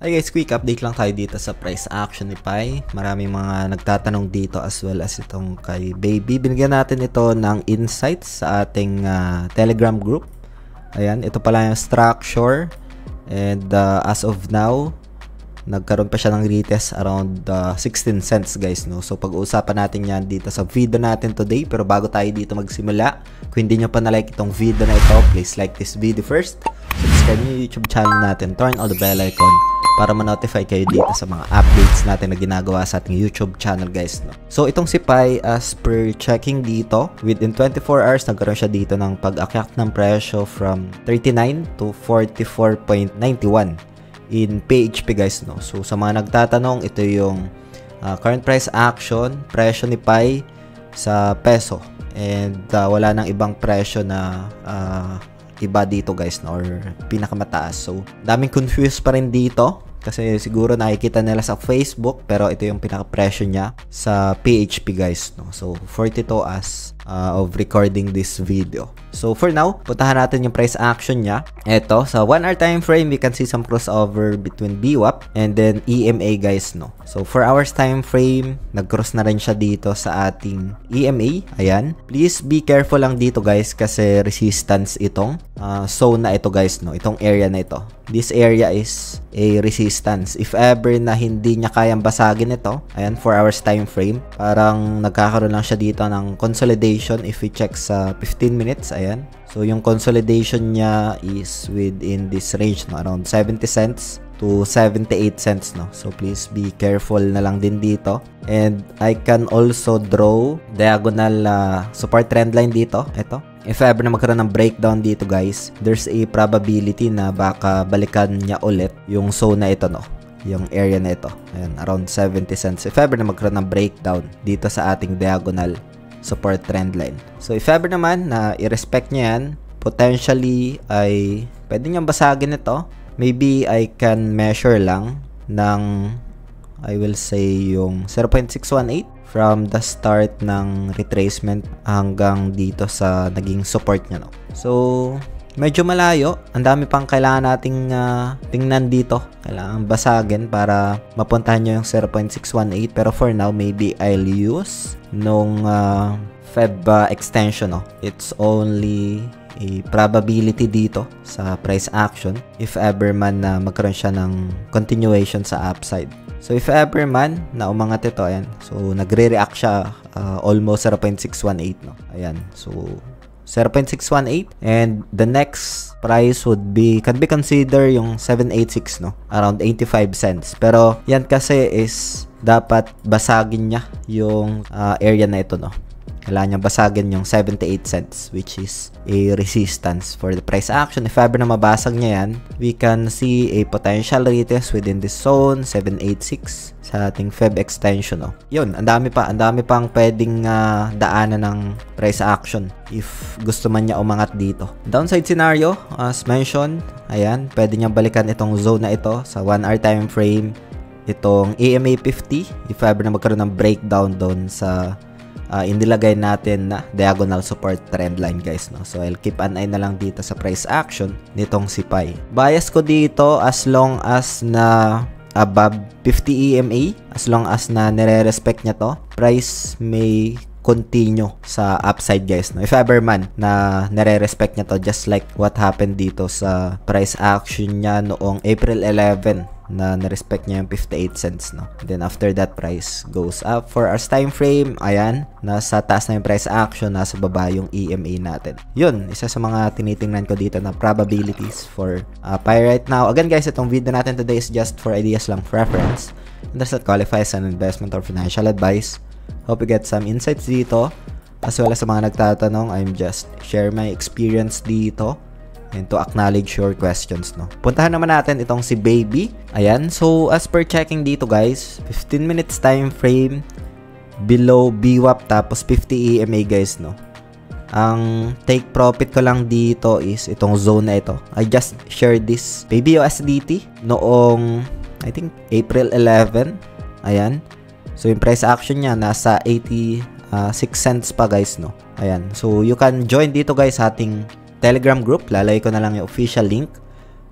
Hi guys, quick update lang tayo dito sa price action ni Pi. Maraming mga nagtatanong dito as well as itong kay Baby. Binigyan natin ito ng insights sa ating Telegram group. Ayan, ito pala yung structure. And as of now, nagkaroon pa siya ng retest around 16 cents guys, no? So pag-uusapan natin yan dito sa video natin today. Pero bago tayo dito magsimula, kung hindi nyo pa na-like itong video na ito, please like this video first. Subscribe nyo yung YouTube channel natin, turn on the bell icon para ma-notify kayo dito sa mga updates natin na ginagawa sa ating YouTube channel guys, no? So itong si Pi, as per checking dito, within 24 hours nagkaroon siya dito ng pag-akyat ng presyo from 39 to 44.91 in PHP guys, no? So sa mga nagtatanong, ito yung current price action, presyo ni Pi sa peso, and wala nang ibang presyo na iba dito guys, no? Or pinakamataas. So daming confused pa rin dito kasi siguro nakikita nila sa Facebook, pero ito yung pinaka-presyo niya sa PHP guys, no? So 42 as of recording this video. So for now, puntahan natin yung price action niya. Ito, sa 1 hour time frame, we can see some crossover between VWAP and then EMA guys, no? So 4 hours time frame, nag-cross na rin siya dito sa ating EMA. Ayan. Please be careful lang dito guys kasi resistance itong zone na ito guys, no? Itong area na ito. This area is a resistance. If ever na hindi niya kayang basagin ito, ayan, 4 hours time frame, parang nagkakaroon lang siya dito ng consolidation. If we check sa 15 minutes, ayan. So yung consolidation niya is within this range, no? Around 70 cents to 78 cents, no? So please be careful na lang din dito. And I can also draw diagonal support trend line dito. Ito. If ever na magkaroon ng breakdown dito guys, there's a probability na baka balikan niya ulit yung zone na ito, no? Yung area na ito. Ayan, around 70 cents. If ever na magkaroon ng breakdown dito sa ating diagonal support trend line. So if ever naman na i-respect niya yan, potentially ay pwede niyang basagin ito. Maybe I can measure lang ng, I will say, yung 0.618 from the start ng retracement hanggang dito sa naging support niya, no? So medyo malayo. Ang dami pang kailangan nating tingnan dito. Kailangan basagin para mapuntahan nyo yung 0.618. Pero for now, maybe I'll use nung Feb extension, no? It's only a probability dito sa price action if ever man na magkaroon siya ng continuation sa upside. So if ever man na umangat ito, ayan. So nagre-react siya almost 0.618, no? Ayan. So 0.618, and the next price would be, can be consider yung 786, no? Around 85 cents. Pero yan kasi is dapat basagin niya yung area na ito, no? Kailangan niya basagin yung 78 cents, which is a resistance for the price action. If ever na mabasag niya yan, we can see a potential retest within this zone, 786 sa ating Feb extension, no? Yun, ang dami pang pwedeng daanan ng price action if gusto man niya umangat dito. Downside scenario, as mentioned, ayan, pwede niya balikan itong zone na ito sa 1 hour time frame, itong EMA 50, if ever na magkaroon ng breakdown doon sa inilagay natin na diagonal support trend line guys, no? So I'll keep an eye na lang dito sa price action nitong si Pi. Bias ko dito as long as na above 50 EMA, as long as na nire-respect niya to, price may continue sa upside guys, no? If ever man na nire-respect niya to, just like what happened dito sa price action niya noong April 11 na na-respect niya yung 58 cents, no? Then after that, price goes up. For our time frame, ayan, nasa taas na yung price action, nasa baba yung EMA natin. Yun, isa sa mga tinitingnan ko dito na probabilities for Pi right now. Again guys, itong video natin today is just for ideas lang, for reference. It does not qualify as an investment or financial advice. Hope you get some insights dito. As well as sa mga nagtatanong, I'm just share my experience dito and to acknowledge your questions, no? Puntahan naman natin itong si Baby. Ayan, so as per checking dito guys, 15 minutes time frame below VWAP tapos 50 EMA guys, no? Ang take profit ko lang dito is itong zone na ito. I just shared this Baby USDT noong I think April 11. Ayan. So yung price action niya nasa 86 cents pa guys, no? Ayan. So you can join dito guys sa ating Telegram group. Lalagay ko na lang yung official link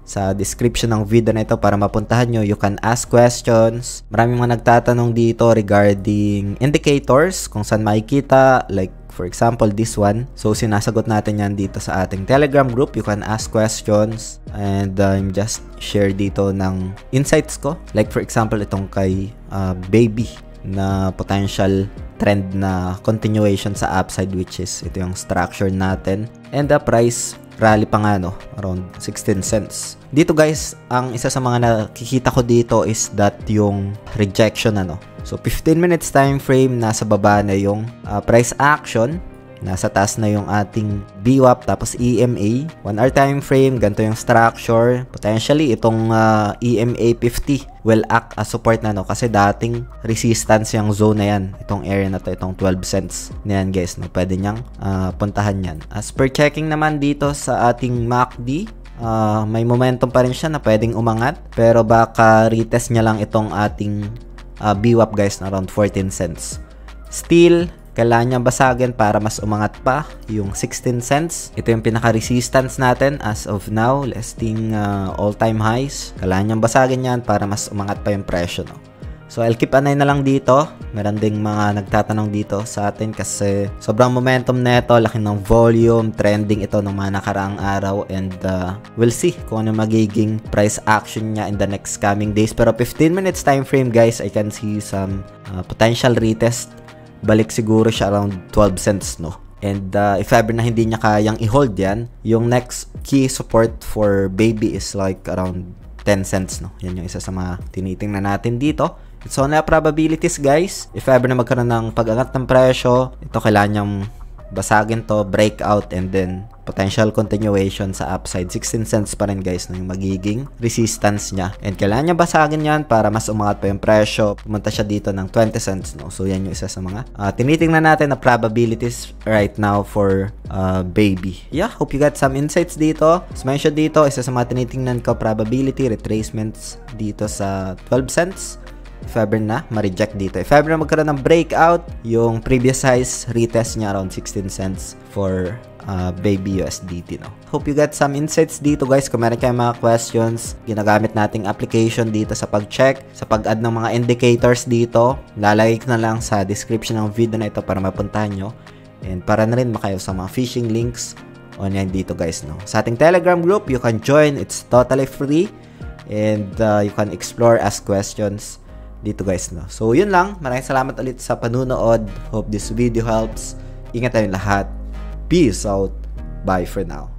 sa description ng video na ito para mapuntahan nyo. You can ask questions. Maraming mga nagtatanong dito regarding indicators, kung saan makikita, like for example this one. So sinasagot natin yan dito sa ating Telegram group. You can ask questions and just share dito ng insights ko. Like for example itong kay baby na potential trend na continuation sa upside, which is ito yung structure natin. And the price rally pa nga, no, around 16 cents. Dito guys, ang isa sa mga nakikita ko dito is that yung rejection, ano. So 15 minutes time frame, nasa baba na yung price action, nasa taas na yung ating VWAP, tapos EMA. 1 hour time frame, ganito yung structure. Potentially itong EMA 50 will act as support na, no, kasi dating resistance yung zone na yan, itong area na to, itong 12 cents na yan guys, no, pwede niyang puntahan yan. As per checking naman dito sa ating MACD, may momentum pa rin siya na pwedeng umangat, pero baka retest niya lang itong ating VWAP guys na around 14 cents. Still, kailangan niya basagin para mas umangat pa yung 16 cents. Ito yung pinaka-resistance natin as of now, listing all-time highs. Kailangan niyang basagin yan para mas umangat pa yung presyo, no? So I'll keep an eye na lang dito. Meron ding mga nagtatanong dito sa atin kasi sobrang momentum neto, laki ng volume, trending ito ng mga nakaraang araw, and we'll see kung ano magiging price action niya in the next coming days. Pero 15 minutes time frame guys, I can see some potential retest. Balik siguro siya around 12 cents, no? And if ever na hindi niya kayang i-hold yan, yung next key support for baby is like around 10 cents, no? Yan yung isa sa mga tinitingnan natin dito. It's only a probabilities guys. If ever na magkaroon ng pag-angat ng presyo, ito kailangan niyang basagin to, breakout, and then potential continuation sa upside. 16 cents pa rin guys, no, yung magiging resistance niya. And kailangan niya basagin yan para mas umangat pa yung presyo. Pumunta siya dito ng 20 cents, no? So yan yung isa sa mga tinitingnan natin na probabilities right now for baby. Yeah, hope you got some insights dito. As mentioned dito, isa sa mga tinitingnan ko, probability retracements dito sa 12 cents. If ever na ma-reject dito, if ever na magkaroon ng breakout, yung previous highs retest niya around 16 cents for baby USDT, no? Hope you got some insights dito guys. Kung meron kayong mga questions, ginagamit nating application dito sa pag-check, sa pag-add ng mga indicators dito, lalagay ko na lang sa description ng video na ito para mapuntahan nyo, and para na rin makayo sa mga phishing links on yan dito guys, no? Sa ating Telegram group, you can join. It's totally free, and you can explore, ask questions dito guys, no? So yun lang, maraming salamat ulit sa panunood. Hope this video helps. Ingat tayong lahat. Peace out. Bye for now.